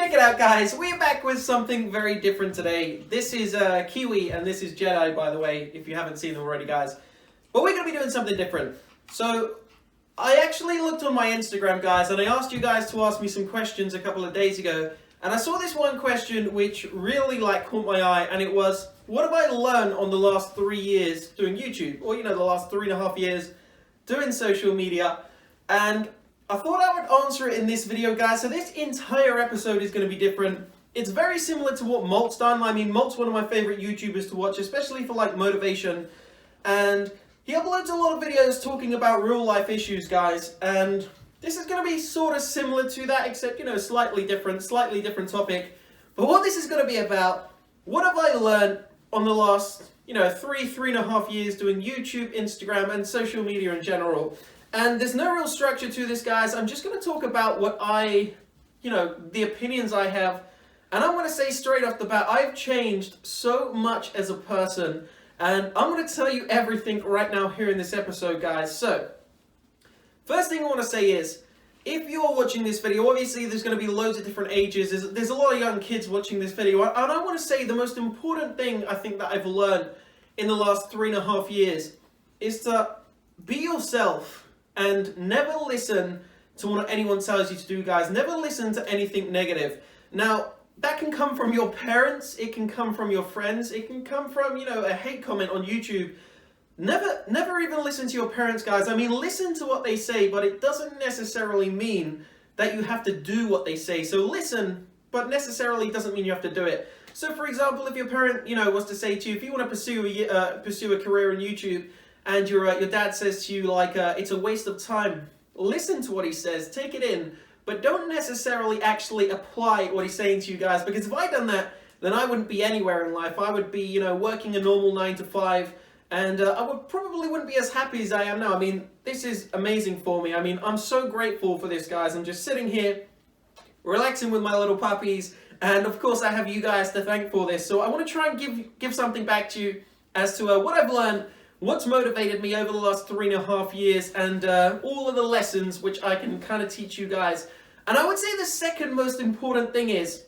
Check it out, guys. We're back with something very different today. This is Kiwi and this is Jedi, by the way, if you haven't seen them already, guys. But we're going to be doing something different. So, I actually looked on my Instagram, guys, and I asked you guys to ask me some questions a couple of days ago. And I saw this one question which really caught my eye, and it was, what have I learned on the last 3 years doing YouTube? Or, the last 3.5 years doing social media. And I thought I would answer it in this video, guys. So this entire episode is going to be different. It's very similar to what Malt's done. I mean, Malt's one of my favorite YouTubers to watch, especially for motivation. And he uploads a lot of videos talking about real life issues, guys. And this is going to be sort of similar to that, except, slightly different topic. But what this is going to be about, what have I learned on the last, 3.5 years doing YouTube, Instagram, and social media in general. And there's no real structure to this, guys. I'm just going to talk about what the opinions I have. And I'm going to say straight off the bat, I've changed so much as a person. And I'm going to tell you everything right now here in this episode, guys. So, first thing I want to say is, if you're watching this video, obviously there's going to be loads of different ages. There's a lot of young kids watching this video. And I want to say the most important thing I think that I've learned in the last 3.5 years is to be yourself. And never listen to what anyone tells you to do, guys. Never listen to anything negative. Now, that can come from your parents. It can come from your friends. It can come from, a hate comment on YouTube. Never even listen to your parents, guys. I mean, listen to what they say, but it doesn't necessarily mean that you have to do what they say. So listen, but necessarily doesn't mean you have to do it. So, for example, if your parent, was to say to you, if you want to pursue a career in YouTube, and your dad says to you, it's a waste of time, listen to what he says, take it in, but don't necessarily actually apply what he's saying to you, guys, because if I'd done that, then I wouldn't be anywhere in life. I would be, working a normal 9 to 5, and I probably wouldn't be as happy as I am now. I mean, this is amazing for me. I mean, I'm so grateful for this, guys. I'm just sitting here, relaxing with my little puppies, and of course I have you guys to thank for this. So I want to try and give something back to you as to what I've learned, what's motivated me over the last 3.5 years, and all of the lessons which I can kind of teach you guys. And I would say the second most important thing is,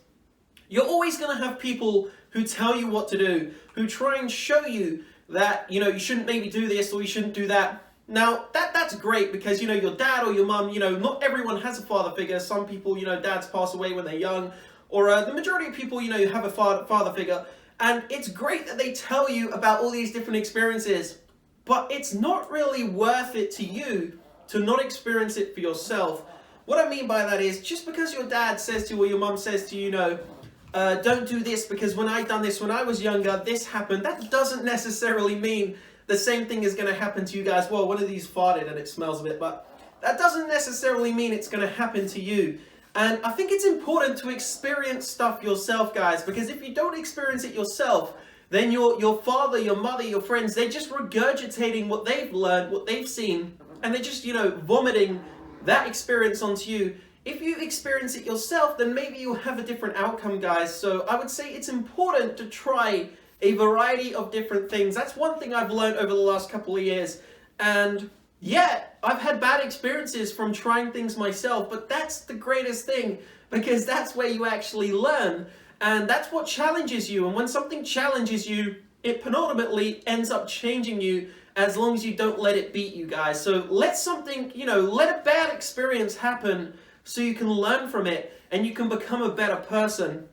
you're always going to have people who tell you what to do, who try and show you that, you shouldn't maybe do this or you shouldn't do that. Now, that's great because, your dad or your mum, not everyone has a father figure. Some people, dads pass away when they're young, or the majority of people, you have a father figure. And it's great that they tell you about all these different experiences. But it's not really worth it to you to not experience it for yourself. What I mean by that is, just because your dad says to you or your mum says to you, don't do this because when I done this when I was younger, this happened. That doesn't necessarily mean the same thing is going to happen to you guys. Well, one of these farted and it smells a bit, but that doesn't necessarily mean it's going to happen to you. And I think it's important to experience stuff yourself, guys, because if you don't experience it yourself, then your father, your mother, your friends, they're just regurgitating what they've learned, what they've seen, and they're just, vomiting that experience onto you. If you experience it yourself, then maybe you'll have a different outcome, guys. So I would say it's important to try a variety of different things. That's one thing I've learned over the last couple of years. And yeah, I've had bad experiences from trying things myself, but that's the greatest thing because that's where you actually learn. And that's what challenges you. And when something challenges you, it penultimately ends up changing you as long as you don't let it beat you, guys. So let something, let a bad experience happen so you can learn from it and you can become a better person.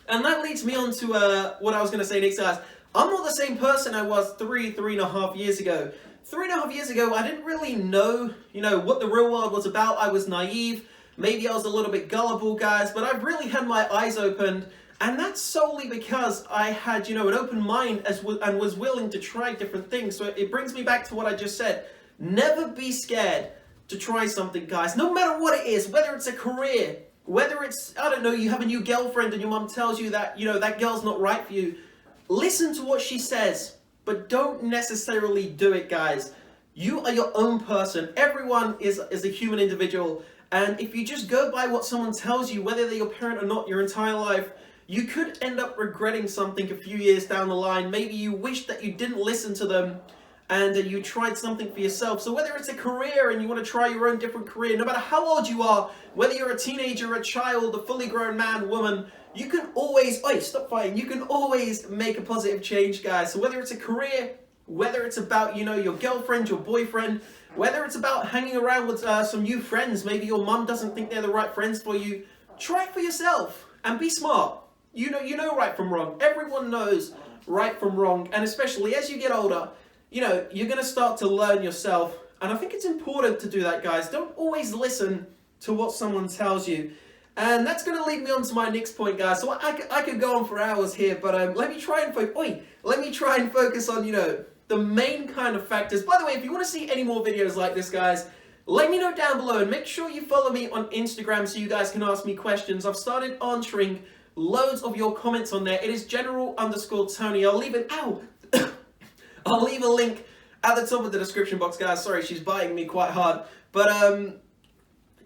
And that leads me on to what I was going to say next, guys. I'm not the same person I was 3.5 years ago. 3.5 years ago, I didn't really know, what the real world was about. I was naive. Maybe I was a little bit gullible, guys, but I've really had my eyes opened, and that's solely because I had, an open mind and was willing to try different things. So it brings me back to what I just said. Never be scared to try something, guys, no matter what it is, whether it's a career, whether it's, I don't know, you have a new girlfriend and your mum tells you that, that girl's not right for you. Listen to what she says, but don't necessarily do it, guys. You are your own person. Everyone is a human individual. And if you just go by what someone tells you, whether they're your parent or not, your entire life, you could end up regretting something a few years down the line. Maybe you wish that you didn't listen to them. and you tried something for yourself. So whether it's a career and you want to try your own different career, no matter how old you are, whether you're a teenager, a child, a fully grown man, woman, you can always, oi, stop fighting, you can always make a positive change, guys. So whether it's a career, whether it's about, you know, your girlfriend, your boyfriend, whether it's about hanging around with some new friends, maybe your mum doesn't think they're the right friends for you, try it for yourself and be smart. You know right from wrong. Everyone knows right from wrong, and especially as you get older, you know, you're going to start to learn yourself, and I think it's important to do that, guys. Don't always listen to what someone tells you. And that's going to lead me on to my next point, guys. So I could go on for hours here, but let me try and focus on, you know, the main kind of factors. By the way, if you want to see any more videos like this, guys, let me know down below, and make sure you follow me on Instagram so you guys can ask me questions. I've started answering loads of your comments on there. It is general_Tony. I'll leave it out. I'll leave a link at the top of the description box, guys. Sorry, she's biting me quite hard. But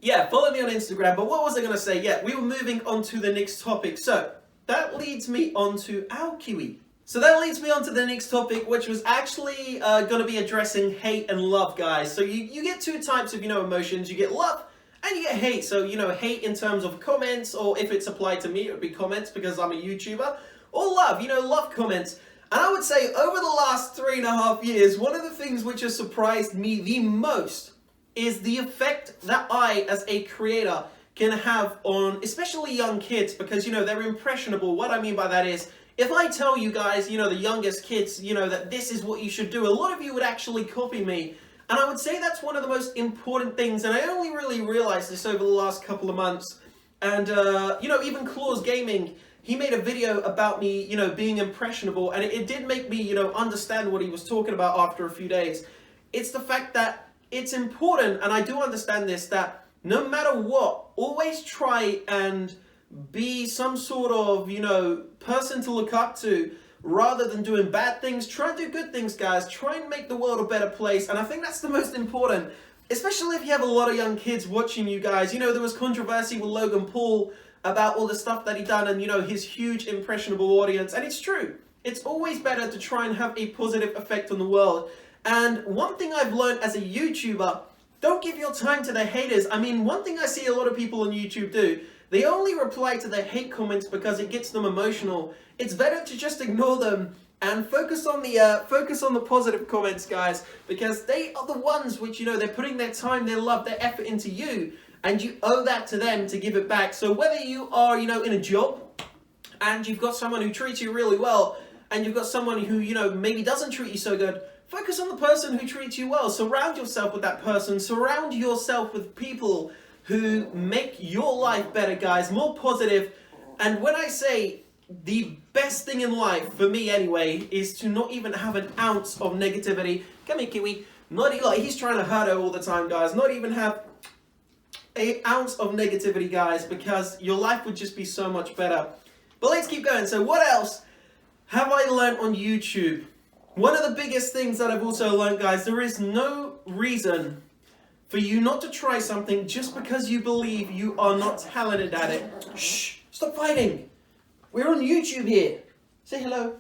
yeah, follow me on Instagram. But what was I going to say? Yeah, we were moving on to the next topic. So that leads me on to our Kiwi. So that leads me on to the next topic, which was actually going to be addressing hate and love, guys. So you get two types of, you know, emotions. You get love and you get hate. So, you know, hate in terms of comments, or if it's applied to me, it would be comments because I'm a YouTuber, or love, you know, love comments. And I would say over the last 3.5 years, one of the things which has surprised me the most is the effect that I, as a creator, can have on especially young kids, because, you know, they're impressionable. What I mean by that is, if I tell you guys, you know, the youngest kids, you know, that this is what you should do, a lot of you would actually copy me. And I would say that's one of the most important things. And I only really realized this over the last couple of months. And, you know, even Claus Gaming, he made a video about me, you know, being impressionable. And it did make me, you know, understand what he was talking about after a few days. It's the fact that it's important, and I do understand this, that no matter what, always try and be some sort of, you know, person to look up to, rather than doing bad things. Try and do good things, guys. Try and make the world a better place. And I think that's the most important, especially if you have a lot of young kids watching you guys. You know, there was controversy with Logan Paul about all the stuff that he done, and, you know, his huge impressionable audience. And it's true. It's always better to try and have a positive effect on the world. And one thing I've learned as a YouTuber, don't give your time to the haters. I mean, one thing I see a lot of people on YouTube do, they only reply to the hate comments because it gets them emotional. It's better to just ignore them and focus on the positive comments, guys, because they are the ones which, you know, they're putting their time, their love, their effort into you, and you owe that to them to give it back. So whether you are, you know, in a job and you've got someone who treats you really well, and you've got someone who, you know, maybe doesn't treat you so good, focus on the person who treats you well. Surround yourself with that person. Surround yourself with people who make your life better, guys, more positive. And when I say the best thing in life, for me anyway, is to not even have an ounce of negativity. Come here, Kiwi. Not even, like, he's trying to hurt her all the time, guys. Not even have an ounce of negativity, guys, because your life would just be so much better. But let's keep going. So what else have I learned on YouTube? One of the biggest things that I've also learned, guys, there is no reason for you not to try something just because you believe you are not talented at it. Shh, stop fighting. We're on YouTube here. Say hello.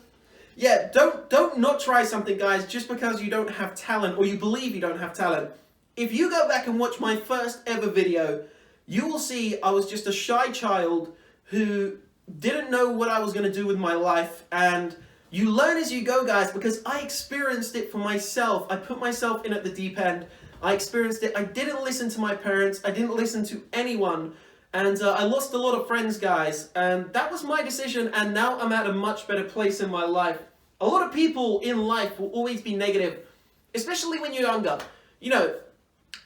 Yeah, don't not try something, guys, just because you don't have talent or you believe you don't have talent. If you go back and watch my first ever video, you will see I was just a shy child who didn't know what I was going to do with my life. And you learn as you go, guys, because I experienced it for myself. I put myself in at the deep end. I experienced it. I didn't listen to my parents. I didn't listen to anyone. And I lost a lot of friends, guys. And that was my decision. And now I'm at a much better place in my life. A lot of people in life will always be negative, especially when you're younger. You know,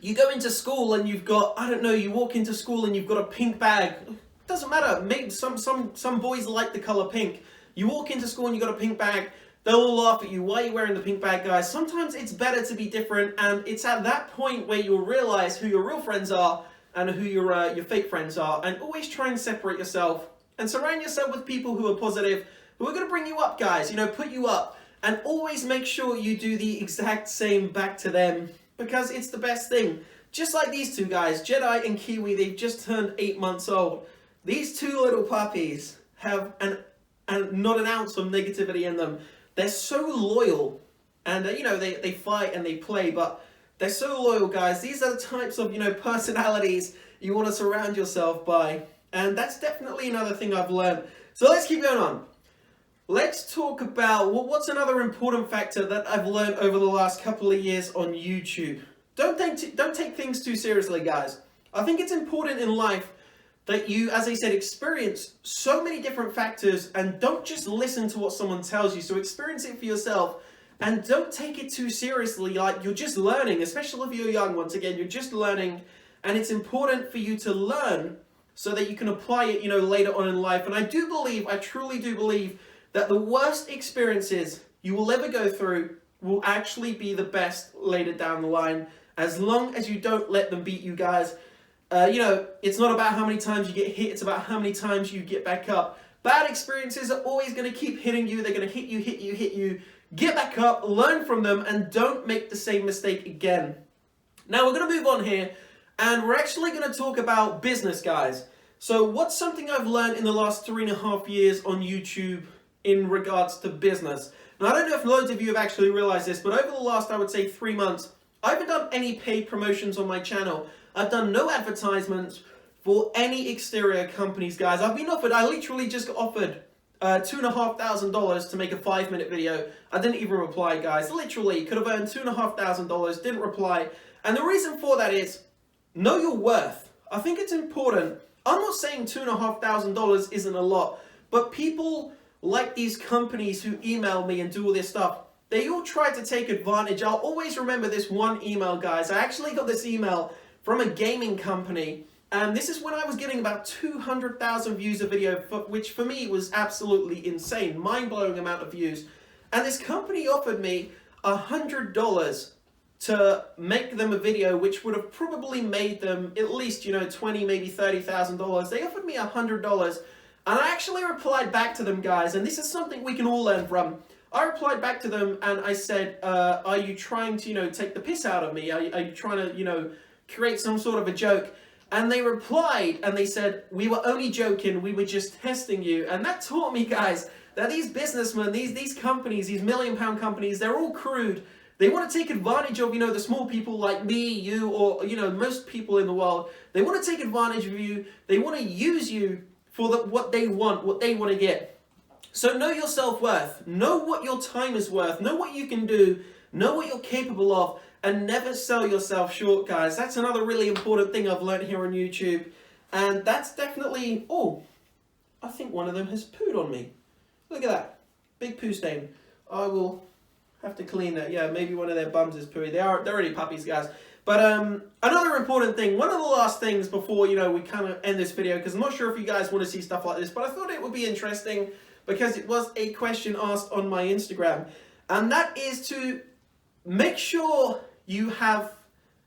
you go into school and you've got, I don't know, you walk into school and you've got a pink bag. Doesn't matter. Maybe some boys like the color pink. You walk into school and you got a pink bag. They'll all laugh at you. Why are you wearing the pink bag, guys? Sometimes it's better to be different, and it's at that point where you'll realize who your real friends are and who your fake friends are. And always try and separate yourself and surround yourself with people who are positive, who are going to bring you up, guys. You know, put you up, and always make sure you do the exact same back to them, because it's the best thing. Just like these two guys, Jedi and Kiwi, they've just turned 8 months old. These two little puppies have not an ounce of negativity in them. They're so loyal. and you know, they fight and they play, but they're so loyal, guys. These are the types of, you know, personalities you want to surround yourself by, and that's definitely another thing I've learned. So let's keep going on. Let's talk about what's another important factor that I've learned over the last couple of years on YouTube. Don't take things too seriously, guys. I think it's important in life that you, as I said, experience so many different factors and don't just listen to what someone tells you. So experience it for yourself and don't take it too seriously. Like, you're just learning, especially if you're young. Once again, you're just learning, and it's important for you to learn so that you can apply it, you know, later on in life. And I truly do believe that the worst experiences you will ever go through will actually be the best later down the line, as long as you don't let them beat you, guys. You know, it's not about how many times you get hit, it's about how many times you get back up. Bad experiences are always going to keep hitting you. They're going to hit you. Get back up, learn from them, and don't make the same mistake again. Now we're going to move on here, and we're actually going to talk about business, guys. So what's something I've learned in the last 3.5 years on YouTube in regards to business? Now, I don't know if loads of you have actually realized this, but over the last, I would say, 3 months, I haven't done any paid promotions on my channel. I've done no advertisements for any exterior companies, guys. I literally just got offered $2,500 to make a 5-minute video. I didn't even reply, guys. Literally, could have earned $2,500, didn't reply. And the reason for that is, know your worth. I think it's important. I'm not saying $2,500 isn't a lot, but people like these companies who email me and do all this stuff, they all try to take advantage. I'll always remember this one email, guys. I actually got this email from a gaming company, and this is when I was getting about 200,000 views a video, which for me was absolutely insane, mind-blowing amount of views. And this company offered me $100 to make them a video, which would have probably made them at least, you know, $20,000, maybe $30,000. They offered me $100, and I actually replied back to them, guys, and this is something we can all learn from. I replied back to them and I said, are you trying to, you know, take the piss out of me? Are you trying to, you know, create some sort of a joke? And they replied and they said, we were only joking, we were just testing you. And that taught me, guys, that these businessmen, these companies, these million-pound companies, they're all crude. They want to take advantage of, you know, the small people like me, you, or, you know, most people in the world. They want to take advantage of you. They want to use you for what they want to get. So know your self-worth. Know what your time is worth. Know what you can do. Know what you're capable of. And never sell yourself short, guys. That's another really important thing I've learned here on YouTube. And that's definitely... Oh, I think one of them has pooed on me. Look at that. Big poo stain. I will have to clean that. Yeah, maybe one of their bums is pooey. They're already puppies, guys. But another important thing, one of the last things before, you know, we kind of end this video, because I'm not sure if you guys want to see stuff like this, but I thought it would be interesting because it was a question asked on my Instagram. And that is to make sure you have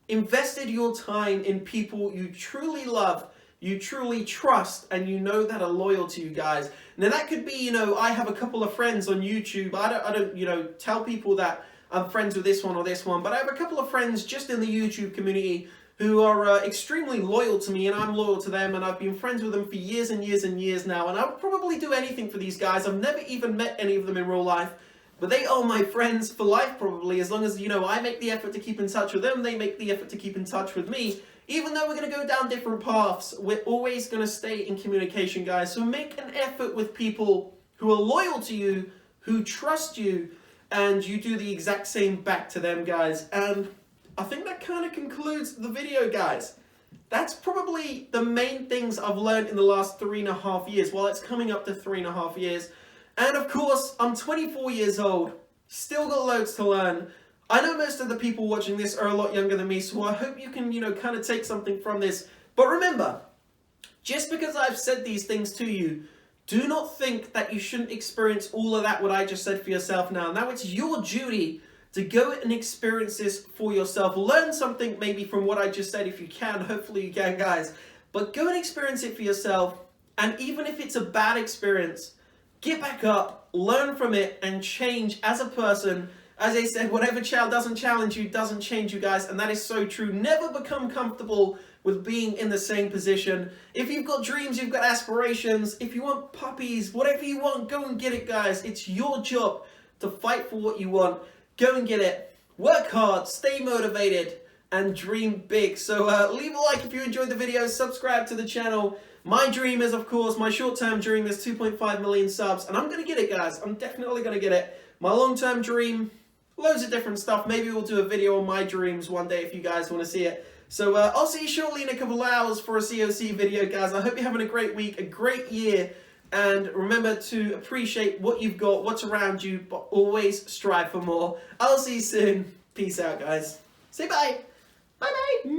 invested your time in people you truly love, you truly trust, and you know that are loyal to you, guys. Now that could be, you know, I have a couple of friends on YouTube. I don't, you know, tell people that I'm friends with this one or this one, but I have a couple of friends just in the YouTube community who are extremely loyal to me, and I'm loyal to them, and I've been friends with them for years and years and years now, and I would probably do anything for these guys. I've never even met any of them in real life, but they are my friends for life probably, as long as, you know, I make the effort to keep in touch with them, they make the effort to keep in touch with me. Even though we're going to go down different paths, we're always going to stay in communication, guys. So make an effort with people who are loyal to you, who trust you, and you do the exact same back to them, guys. And I think that kind of concludes the video, guys. That's probably the main things I've learned in the last 3.5 years. Well, it's coming up to 3.5 years. And of course, I'm 24 years old, still got loads to learn. I know most of the people watching this are a lot younger than me, so I hope you can, you know, kind of take something from this. But remember, just because I've said these things to you, do not think that you shouldn't experience all of that, what I just said, for yourself now. Now it's your duty to go and experience this for yourself. Learn something maybe from what I just said if you can. Hopefully you can, guys. But go and experience it for yourself. And even if it's a bad experience, get back up, learn from it, and change as a person. As I said, whatever child doesn't challenge you doesn't change you, guys. And that is so true. Never become comfortable with being in the same position. If you've got dreams, you've got aspirations, if you want puppies, whatever you want, go and get it, guys. It's your job to fight for what you want. go and get it. Work hard, stay motivated, and dream big. So leave a like if you enjoyed the video, subscribe to the channel. My dream is, of course, my short-term dream is 2.5 million subs, and I'm going to get it, guys. I'm definitely going to get it. My long-term dream, loads of different stuff. Maybe we'll do a video on my dreams one day if you guys want to see it. So I'll see you shortly in a couple of hours for a COC video, guys. I hope you're having a great week, a great year, and remember to appreciate what you've got, what's around you, but always strive for more. I'll see you soon. Peace out, guys. Say bye. Bye-bye.